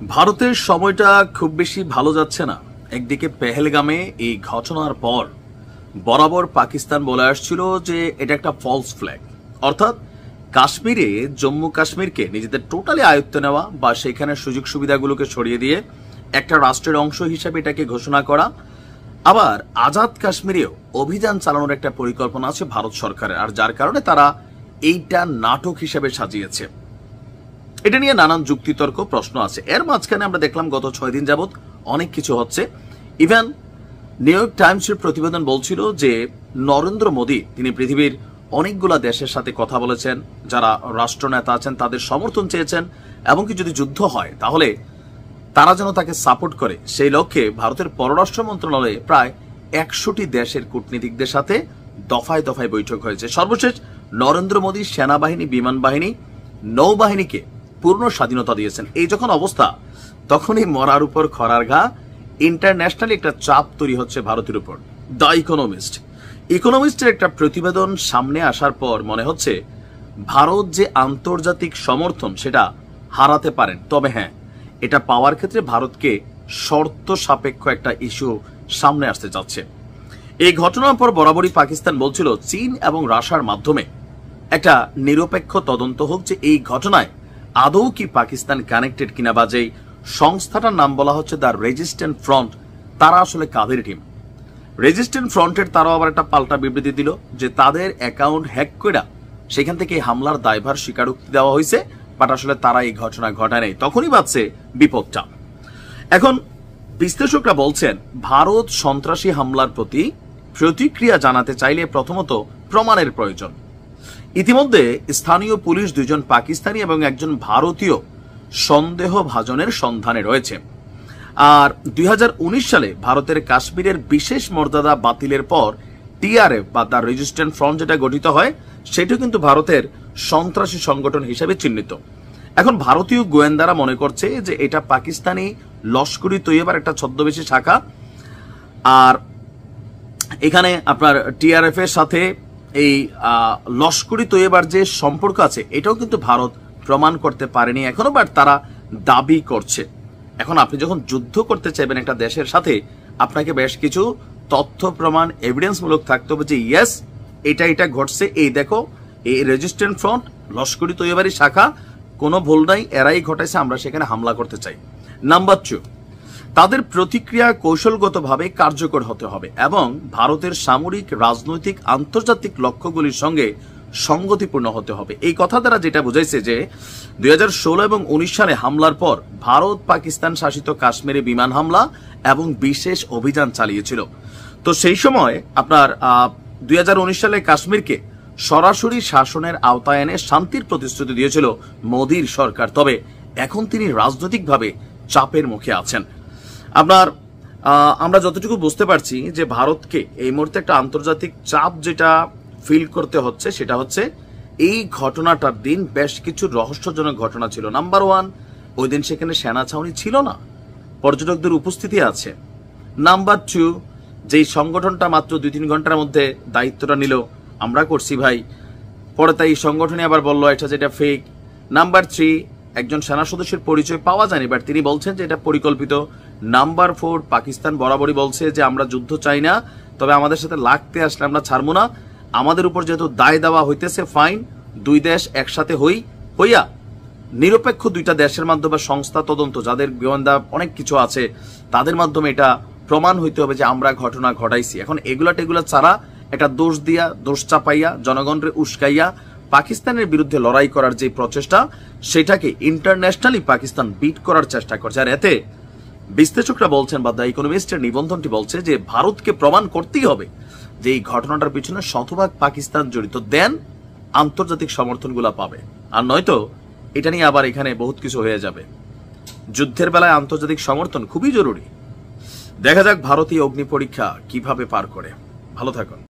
ভারতের সময়টা খুব বেশি ভালো যাচ্ছে না। একদিকে পেহেলগামে এই ঘটনার পর বরাবর পাকিস্তান বলে আসছিল যে এটা একটা ফলস ফ্ল্যাগ, অর্থাৎ কাশ্মীরে জম্মু কাশ্মীরকে নিজেদের টোটালি আয়ত্তে নেওয়া বা সেখানে সুযোগ সুবিধাগুলোকে সরিয়ে দিয়ে একটা রাষ্ট্রের অংশ হিসেবে এটাকে ঘোষণা করা। আবার আজাদ কাশ্মীরেও অভিযান চালানোর একটা পরিকল্পনা আছে ভারত সরকারের, আর যার কারণে তারা এইটা নাটক হিসেবে সাজিয়েছে। এটা নিয়ে নানান যুক্তিতর্ক প্রশ্ন আছে। এর মাঝখানে আমরা দেখলাম গত 6 দিন যাবত অনেক কিছু হচ্ছে। ইভেন নিউ ইয়র্ক টাইমসের প্রতিবেদন বলছিল যে নরেন্দ্র মোদী তিনি পৃথিবীর অনেকগুলা দেশের সাথে কথা বলেছেন, যারা রাষ্ট্রনেতা আছেন তাদের সমর্থন চেয়েছেন, এমনকি যদি যুদ্ধ হয় তাহলে তারা যেন তাকে সাপোর্ট করে সেই লক্ষ্যে ভারতের পররাষ্ট্র মন্ত্রণালয়ে প্রায় 100টি দেশের কূটনীতিকদের সাথে দফায় দফায় বৈঠক হয়েছে। সর্বশেষ নরেন্দ্র মোদী সেনাবাহিনী, বিমান বাহিনী, নৌবাহিনীকে পূর্ণ স্বাধীনতা দিয়েছেন। এই যখন অবস্থা, তখনই মরার উপর খরার ঘা, ইন্টারন্যাশনালি একটা চাপ তৈরি হচ্ছে ভারতের উপর। দ্য ইকোনমিস্টের একটা প্রতিবেদন সামনে আসার পর মনে হচ্ছে ভারত যে আন্তর্জাতিক সমর্থন সেটা হারাতে পারেন। তবে হ্যাঁ, এটা পাওয়ার ক্ষেত্রে ভারতকে শর্ত সাপেক্ষ একটা ইস্যু সামনে আসতে যাচ্ছে। এই ঘটনার পর বরাবরই পাকিস্তান বলছিল চীন এবং রাশিয়ার মাধ্যমে একটা নিরপেক্ষ তদন্ত হোক যে এই ঘটনায় আদৌ কি পাকিস্তান কানেক্টেড কিনা, বা যেই সংস্থাটার নাম বলা হচ্ছে দ্য রেজিস্ট্যান্ট ফ্রন্ট, তারা আসলে কাদের টিম। রেজিস্ট্যান্ট ফ্রন্টের তারাও আবার একটা পাল্টা বিবৃতি দিল যে তাদের অ্যাকাউন্ট হ্যাক করে সেখান থেকে হামলার দায়ভার স্বীকারোক্তি দেওয়া হয়েছে, বাট আসলে তারা এই ঘটনা ঘটায় নাই। তখনই বাঁচছে বিপদটা। এখন বিশ্লেষকরা বলছেন ভারত সন্ত্রাসী হামলার প্রতি প্রতিক্রিয়া জানাতে চাইলে প্রথমত প্রমাণের প্রয়োজন। ইতিমধ্যে স্থানীয় পুলিশ 2 জন পাকিস্তানি এবং একজন ভারতীয় সন্দেহভাজনের সন্ধানে রয়েছে। আর 2019 সালে ভারতের কাশ্মীরের বিশেষ মর্যাদা বাতিলের পর টিআরএফ বা দ্য রেজিস্ট্যান্ট ফ্রন্ট যেটা গঠিত হয়, সেটা কিন্তু ভারতের সন্ত্রাসী সংগঠন হিসেবে চিহ্নিত। এখন ভারতীয় গোয়েন্দারা মনে করছে যে এটা পাকিস্তানি লস্করি তৈয়বার একটা ছদ্মবেশী শাখা। আর এখানে আপনার টিআরএফ এর সাথে এই লস্করি তৈয়বার যে সম্পর্ক আছে এটাও কিন্তু ভারত প্রমাণ করতে পারেনি এখনো, বাট তারা দাবি করছে। এখন আপনি যখন যুদ্ধ করতে চাইবেন একটা দেশের সাথে, আপনাকে বেশ কিছু তথ্য প্রমাণ এভিডেন্স মূলক থাকতে হবে যে ইয়েস এটা ঘটছে, এই দেখো এই রেজিস্ট্যান্ট ফ্রন্ট লস্করি তৈয়বারী শাখা, কোনো ভুল নাই, এরাই ঘটাইছে, আমরা সেখানে হামলা করতে চাই। নাম্বার 2, তাদের প্রতিক্রিয়া কৌশলগতভাবে কার্যকর হতে হবে এবং ভারতের সামরিক, রাজনৈতিক, আন্তর্জাতিক লক্ষ্যগুলির সঙ্গে সঙ্গতিপূর্ণ হতে হবে। এই কথা দ্বারা যেটা বুঝাইছে যে 2016 এবং 19 সালে হামলার পর ভারত পাকিস্তান শাসিত কাশ্মীরে বিমান হামলা এবং বিশেষ অভিযান চালিয়েছিল। তো সেই সময় আপনার 2019 সালে কাশ্মীরকে সরাসরি শাসনের আওতায় এনে শান্তির প্রতিশ্রুতি দিয়েছিল মোদীর সরকার। তবে এখন তিনি রাজনৈতিকভাবে চাপের মুখে আছেন। আপনার আমরা যতটুকু বুঝতে পারছি যে ভারতকে এই মুহূর্তে একটা আন্তর্জাতিক চাপ যেটা ফিল করতে হচ্ছে সেটা হচ্ছে এই ঘটনাটার দিন বেশ কিছু রহস্যজনক ঘটনা ছিল। নাম্বার 1, ওই দিন সেখানে সেনা ছাউনি ছিল না, পর্যটকদের উপস্থিতি আছে। নাম্বার 2, যেই সংগঠনটা মাত্র 2-3 ঘন্টার মধ্যে দায়িত্বটা নিল, আমরা করছি ভাই, পরে তাই সংগঠনে আবার বললো এটা যেটা ফেক। নাম্বার 3, একজন সেনা সদস্যের পরিচয় পাওয়া যায়নি, বাট তিনি বলছেন যে এটা পরিকল্পিত। নাম্বার 4, পাকিস্তান বরাবরই বলছে যে আমরা যুদ্ধ চাই না, তবে আমাদের সাথে লাগতে আসলে আমরা ছাড়বো না। আমাদের উপর যেহেতু দায় দেওয়া হইতেছে, ফাইন, 2 দেশ একসাথে হইয়া নিরপেক্ষ 2টা দেশের মাধ্যমে সংস্থা তদন্ত, যাদের গোয়েন্দা অনেক কিছু আছে, তাদের মাধ্যমে এটা প্রমাণ হইতে হবে যে আমরা ঘটনা ঘটাইছি। এখন এগুলা ছাড়া একটা দোষ চাপাইয়া জনগণকে উস্কাইয়া পাকিস্তানের বিরুদ্ধে লড়াই করার যে প্রচেষ্টা, সেটাকে ইন্টারন্যাশনালি পাকিস্তান বিট করার চেষ্টা করছে। আর এতে বিশ্লেষকরা বলছেন বা দ্য ইকোনমিস্টের নিবন্ধনটি বলছে যে ভারতকে প্রমাণ করতেই হবে যে এই ঘটনাটার পিছনে শতভাগ পাকিস্তান জড়িত, দেন আন্তর্জাতিক সমর্থনগুলা পাবে। আর নয়তো এটা নিয়ে আবার এখানে বহুত কিছু হয়ে যাবে। যুদ্ধের বেলায় আন্তর্জাতিক সমর্থন খুবই জরুরি। দেখা যাক ভারতীয় অগ্নি পরীক্ষা কিভাবে পার করে। ভালো থাকুন।